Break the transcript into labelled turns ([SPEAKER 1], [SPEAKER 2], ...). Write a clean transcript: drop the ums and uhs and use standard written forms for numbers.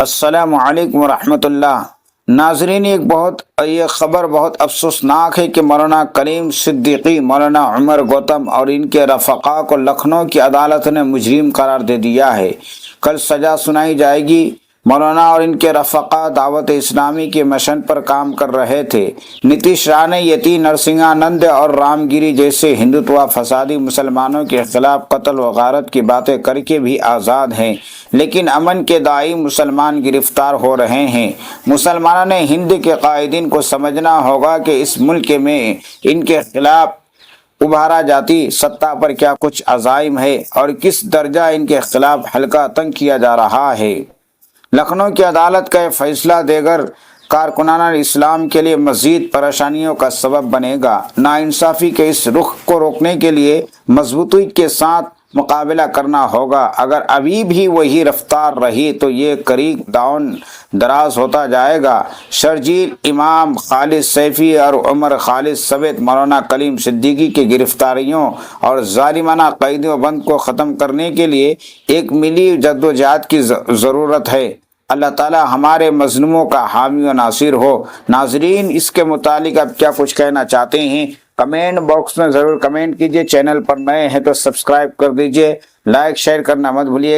[SPEAKER 1] السلام علیکم ورحمۃ اللہ۔ ناظرین، یہ خبر بہت افسوسناک ہے کہ مولانا کلیم صدیقی، مولانا عمر گوتم اور ان کے رفقا کو لکھنؤ کی عدالت نے مجرم قرار دے دیا ہے۔ کل سزا سنائی جائے گی۔ مولانا اور ان کے رفقا دعوت اسلامی کے مشن پر کام کر رہے تھے۔ نتیش رانے، یتی نرسنگانند اور رام گیری جیسے ہندوتوا فسادی مسلمانوں کے خلاف قتل و غارت کی باتیں کر کے بھی آزاد ہیں، لیکن امن کے داعی مسلمان گرفتار ہو رہے ہیں۔ مسلمانوں نے ہند کے قائدین کو سمجھنا ہوگا کہ اس ملک میں ان کے خلاف ابھارا جاتی سطح پر کیا کچھ عزائم ہے اور کس درجہ ان کے خلاف حلقہ تنگ کیا جا رہا ہے۔ لکھنؤ کی عدالت کا یہ فیصلہ دیگر کارکنان اسلام کے لیے مزید پریشانیوں کا سبب بنے گا۔ ناانصافی کے اس رخ کو روکنے کے لیے مضبوطی کے ساتھ مقابلہ کرنا ہوگا۔ اگر ابھی بھی وہی رفتار رہی تو یہ طریق داؤن دراز ہوتا جائے گا۔ شرجیل امام، خالد سیفی اور عمر خالد سمیت مولانا کلیم صدیقی کی گرفتاریوں اور ظالمانہ قیدوں بند کو ختم کرنے کے لیے ایک ملی جدوجہد کی ضرورت ہے۔ اللہ تعالی ہمارے مظلوموں کا حامی و ناصر ہو۔ ناظرین، اس کے متعلق آپ کیا کچھ کہنا چاہتے ہیں؟ کمنٹ باکس میں ضرور کمنٹ کیجئے۔ چینل پر نئے ہیں تو سبسکرائب کر دیجئے، لائک شیئر کرنا مت بھولیے۔